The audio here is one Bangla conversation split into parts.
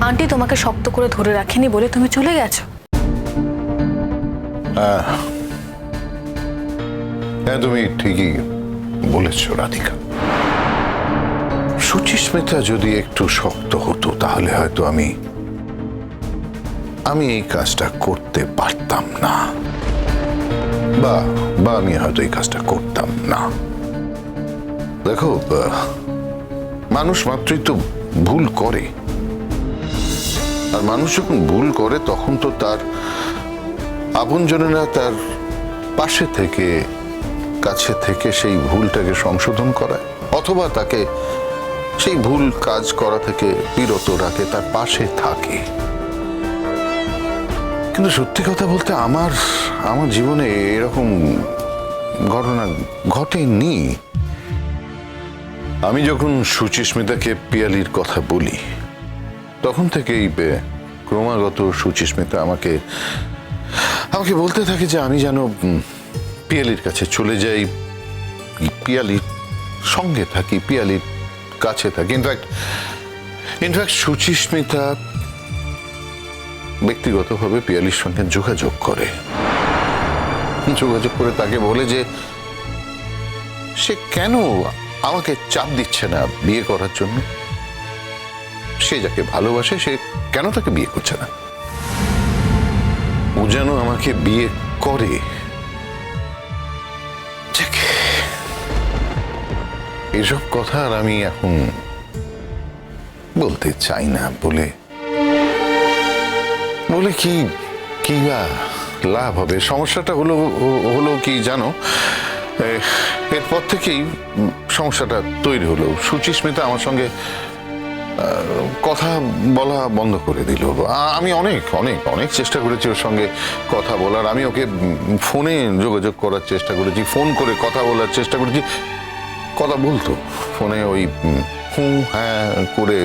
আন্টি তোমাকে শক্ত করে ধরে রাখেনি বলে তুমি চলে গেছো। হ্যাঁ, তুমি ঠিকই বলেছ রাধিকা। সুচিস্মিতা যদি একটু শক্ত হতো তাহলে হয়তো আমি এই কাজটা করতে পারতাম না, বা আমি হয়তো এই কাজটা করতাম না। দেখো, মানুষ মাত্রই তো ভুল করে, আর মানুষ যখন ভুল করে তখন তো তার আপনজনেরা তার পাশে থেকে, কাছে থেকে সেই ভুলটাকে সংশোধন করায়, অথবা তাকে সেই ভুল কাজ করা থেকে বিরত রাখে, তার পাশে থাকে। কিন্তু সত্যি কথা বলতে আমার জীবনে এরকম ঘটনা ঘটেনি। আমি যখন সুচিস্মিতাকে পিয়ালির কথা বলি তখন থেকেই ক্রমাগত সুচিস্মিতা আমাকে বলতে থাকে যে আমি যেন পিয়ালির কাছে চলে যাই, পিয়ালির সঙ্গে থাকি, পিয়ালির কাছে থাকি। ইনফ্যাক্ট সুচিস্মিতা ব্যক্তিগতভাবে পিয়ালির সঙ্গে যোগাযোগ করে তাকে বলে যে সে কেন আমাকে চাপ দিচ্ছে না বিয়ে করার জন্য, সে যাকে ভালোবাসে সে কেন তাকে বিয়ে করছে না, ও যেন আমাকে বিয়ে করে। এসব কথা আর আমি এখন বলতে চাই না, বলে কি বা লাভ হবে। সমস্যাটা হলো কি জানো, এরপর থেকেই সমস্যাটা তৈরি হলো। সুচিস্মিতা আমার সঙ্গে কথা বলা বন্ধ করে দিল। আমি অনেক অনেক অনেক চেষ্টা করেছি ওর সঙ্গে কথা বলার, আমি ওকে ফোনে যোগাযোগ করার চেষ্টা করেছি, ফোন করে কথা বলার চেষ্টা করেছি। কথা বলতো ফোনে, ওই হ্যাঁ করে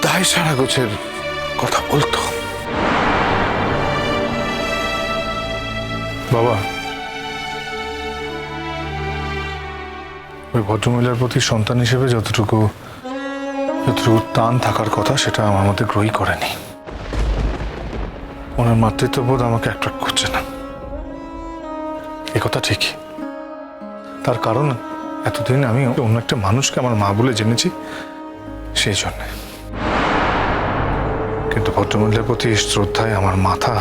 তাই সারা গোছের কথা বলতো। বাবা, ওই ভদ্রমহিলার প্রতি সন্তান হিসেবে যতটুকু টান থাকার কথা সেটা আমার মধ্যে গ্রহই করেনি। ওনার মাতৃত্ববোধ আমাকে অ্যাট্রাক্ট করছে না, এ কথা ঠিকই। তার কারণ এতদিন আমি অন্য একটা মানুষকে আমার মা বলে জেনেছি, সেই জন্যে। কিন্তু ভদ্রমহিলার প্রতি শ্রদ্ধায় আমার মাথা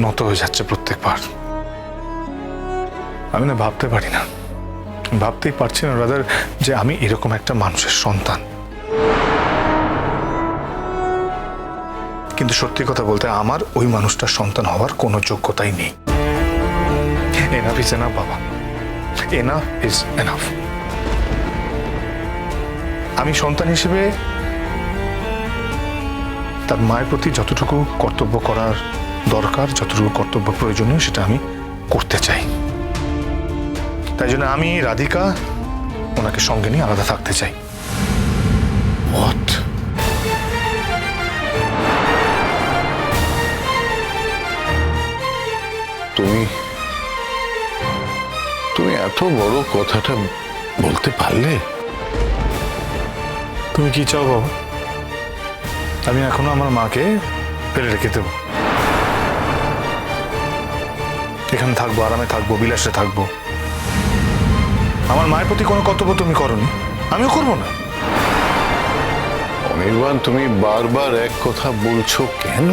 নত হয়ে যাচ্ছে প্রত্যেকবার। আমি না ভাবতে পারি না, ভাবতেই পারছি না রাদার যে আমি এরকম একটা মানুষের সন্তান। কিন্তু সত্যি কথা বলতে আমার ওই মানুষটার সন্তান হওয়ার কোনো যোগ্যতাই নেই। এনাফ ইজ এনাফ বাবা, এনাফ ইজ এনাফ। আমি সন্তান হিসেবে তার মায়ের প্রতি যতটুকু কর্তব্য করার দরকার, যতটুকু কর্তব্য প্রয়োজনীয়, সেটা আমি করতে চাই। তাই জন্য আমি রাধিকা ওনাকে সঙ্গে নিয়ে আলাদা থাকতে চাই। What? তুমি এত বড় কথাটা বলতে পারলে? তুমি কি চাও বাবা? আমি এখনো আমার মাকে ফেলে রেখে দেবো? এখানে থাকবো, আরামে থাকবো, বিলাসে থাকবো। আমার মায়ের প্রতি কোনো কর্তব্য তুমি করনি, আমিও করবো না। অনির্বাণ, তুমি বারবার এক কথা বলছো কেন?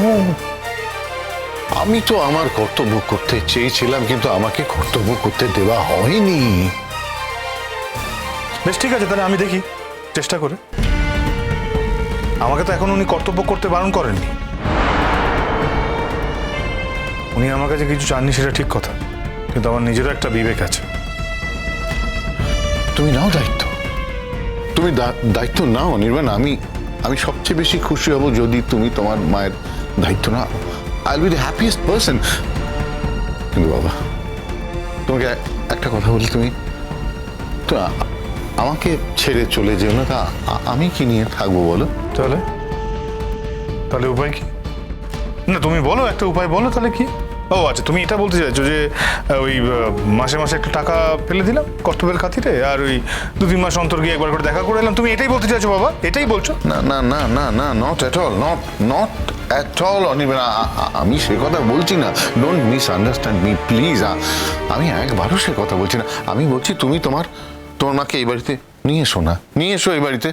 আমি তো আমার কর্তব্য করতে চেয়েছিলাম, কিন্তু আমাকে কর্তব্য করতে দেওয়া হয়নি। বেশ, ঠিক আছে, তাহলে আমি দেখি চেষ্টা করে। আমাকে তো এখন উনি কর্তব্য করতে বারণ করেননি। উনি আমার কাছে কিছু চাননি, সেটা ঠিক কথা, কিন্তু আমার নিজেরও একটা বিবেক আছে। তুমি নাও দায়িত্ব, তুমি দায়িত্ব নাও অনির্বাণ। আমি সবচেয়ে বেশি খুশি হব যদি তুমি তোমার মায়ের দায়িত্ব নাও। I will be the happiest person. কিন্তু বাবা, তোমাকে একটা কথা বলি, তুমি তো আমাকে ছেড়ে চলে যেও না। তা আমি কি নিয়ে থাকবো বলো? তাহলে উপায় কি? না, তুমি বলো, একটা উপায় বলো, তাহলে কি? ও আচ্ছা, তুমি এটা বলতে চাইছো যে ওই মাসে মাসে একটু টাকা ফেলে দিলাম কর্তব্যের খাতিরে, আর ওই 2-3 মাস অন্তর গিয়ে একবার করে দেখা করে এলাম, তুমি এটাই বলতে চাইছো বাবা? এটাই বলছো? না না না না না, not at all, not at all Anirban. আমি সে কথা বলছি না, ডোন্ট মিসআন্ডারস্ট্যান্ড মি প্লিজ। আমি একবারও সে কথা বলছি না। আমি বলছি তুমি তোমার মাকে এই বাড়িতে নিয়ে এসো না, নিয়ে এসো এই বাড়িতে।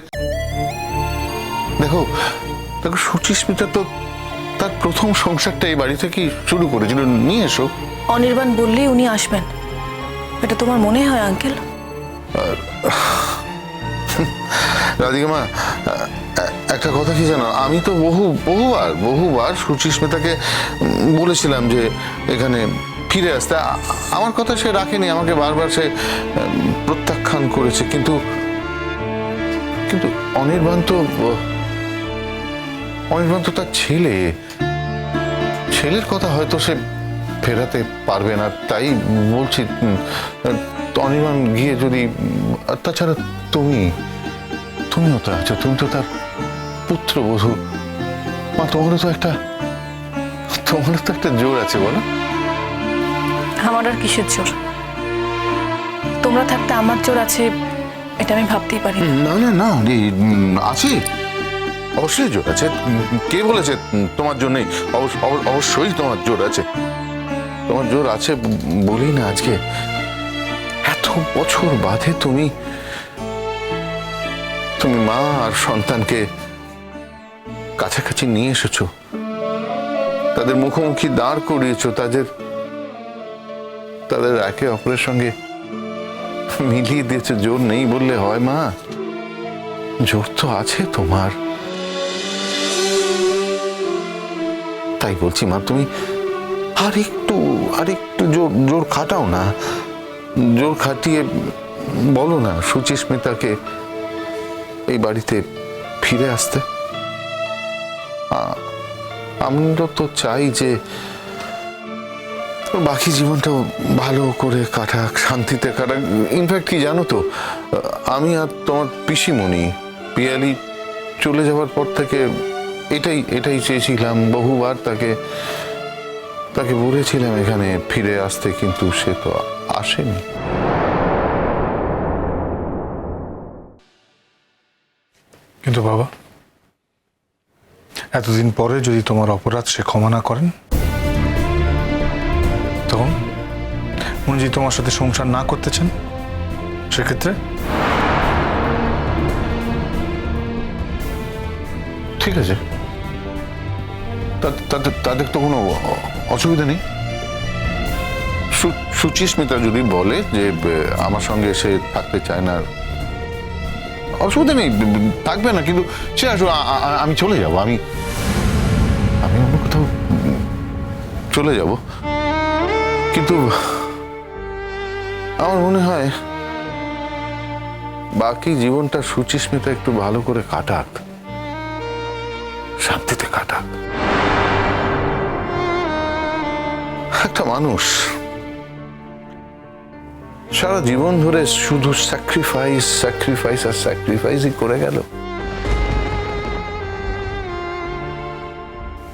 দেখো দেখো, সুচিস্মিতা তো তার প্রথম সংসারটা এই বাড়ি থেকেই শুরু করেছিল, নিয়ে এসো। অনির্বাণ বললেই উনি আসবেন, এটা তোমার মনে হয় আঙ্কেল? রাধিকা মা, একটা কথা কি জানো, আমি তো বহুবার সুচিস্মিতাকে বলেছিলাম যে এখানে ফিরে আসতে। আমার কথা সে রাখেনি, আমাকে বারবার সে প্রত্যাখ্যান করেছে। কিন্তু অনির্বাণ তো তার ছেলের কথা হয়তো সে ফেরাতে পারবে না, তাই বলছি অনির্বাণ গিয়ে যদি। তাছাড়া তুমিও তো আছো, তুমি তো তার পুত্রবধূ মা, তোমারও তো একটা জোর আছে, বলো? আমার আর কিসের জোর? তোমরা থাকতে আমার জোর আছে এটা আমি ভাবতেই পারি না। না না না, আছে, অবশ্যই জোর আছে। কে বলেছে তোমার জন্য নেই? অবশ্যই তোমার জোর আছে। তোমার জোর আছে বলেই না আজকে এত বছর বাদে তুমি মা আর সন্তানকে কাছাকাছি নিয়ে এসেছো, তাদের মুখোমুখি দাঁড় করিয়েছো, তাদের একে অপরের সঙ্গে মিলিয়ে দিয়েছো। জোর নেই বললে হয় মা, জোর তো আছে তোমার। তাই বলছি মা, তুমি আর একটু জোর খাটাও না, জোর খাটিয়ে বলো না সুচিস্মিতাকে এই বাড়িতে ফিরে আসতে। আমরা তো চাই যে বাকি জীবনটা ভালো করে কাটাক, শান্তিতে কাটাক। ইনফ্যাক্ট কি জানো তো, আমি আর তোমার পিসিমণি পিয়ালি চলে যাওয়ার পর থেকে এটাই চেয়েছিলাম। বহুবার তাকে বলেছিলাম এখানে ফিরে আসতে, কিন্তু সে তো আসেনি। কিন্তু বাবা, এতদিন পরে যদি তোমার অপরাধ সে ক্ষমা না করেন, তখন উনি যদি তোমার সাথে সংসার না করতে চান, সেক্ষেত্রে? ঠিক আছে, তাদের তো কোনো অসুবিধা নেই। সুচিস্মিতা যদি বলে যে আমার সঙ্গে সে থাকতে চায় না, অসুবিধা নেই, থাকবে না। কিন্তু সে আসো, আমি চলে যাব, আমি অন্য কোথাও চলে যাব। কিন্তু আমার মনে হয় বাকি জীবনটা সুচিস্মিতা একটু ভালো করে কাটাক, শান্তিতে কাটাক। একটা মানুষ সারা জীবন ধরে শুধু স্যাক্রিফাইসই করে গেল,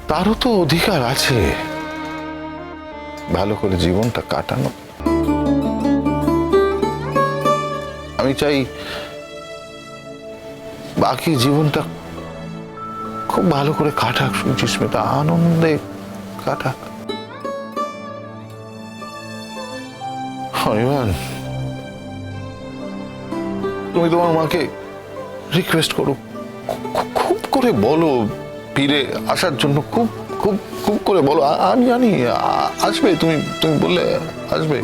তারও তো অধিকার আছে ভালো করে জীবনটা কাটানো। আমি চাই বাকি জীবনটা খুব ভালো করে কাটাক সুচিস্মিতা, আনন্দে কাটাক। অনির্বাণ, তুমি তোমার মাকে রিকোয়েস্ট করো, খুব করে বলো ফিরে আসার জন্য, খুব খুব খুব করে বলো। আমি জানি আসবে, তুমি বললে আসবে।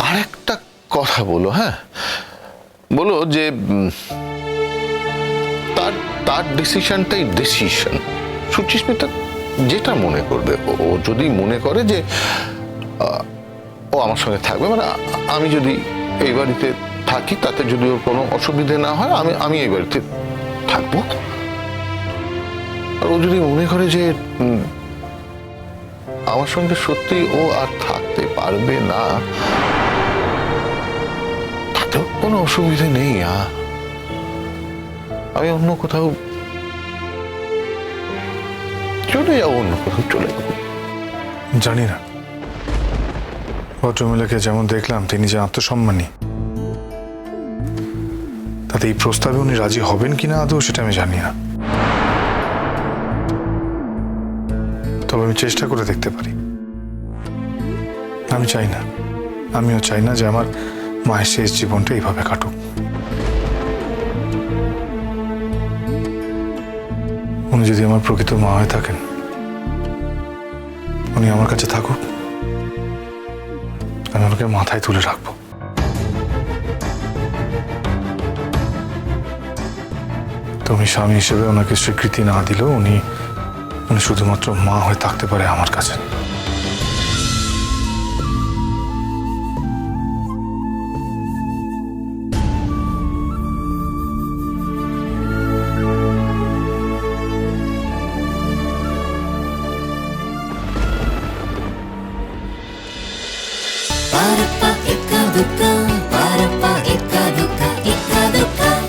আর একটা কথা বলো, হ্যাঁ, বলো যে তার ডিসিশনটাই ডিসিশন। সুচিস্মিতা যেটা মনে করবে, ও যদি মনে করে যে ও আমার সঙ্গে থাকবে, মানে আমি যদি এই বাড়িতে থাকি, তাতে যদি ওর কোনো অসুবিধে না হয়, আমি এই বাড়িতে থাকবো। আর ও যদি মনে করে যে আমার সঙ্গে সত্যি ও আর থাকতে পারবে না, তাতেও কোনো অসুবিধে নেই। আমি অন্য কোথাও চলে যাবো, অন্য কোথাও চলে যাবো। জানি না ভদ্রমহিলাকে যেমন দেখলাম তিনি যে আত্মসম্মানী, তাতে এই প্রস্তাবে উনি রাজি হবেন কিনা আদৌ সেটা আমি জানি না। তবে আমি চেষ্টা করে দেখতে পারি। আমি চাই না, আমিও চাই না যে আমার মায়ের শেষ জীবনটা এইভাবে কাটুক। উনি যদি আমার প্রকৃত মা হয়ে থাকেন, উনি আমার কাছে থাকুক, আমি ওনাকে মাথায় তুলে রাখবো। তুমি স্বামী হিসেবে ওনাকে স্বীকৃতি না দিলেও উনি শুধুমাত্র মা হয়ে থাকতে পারে আমার কাছে।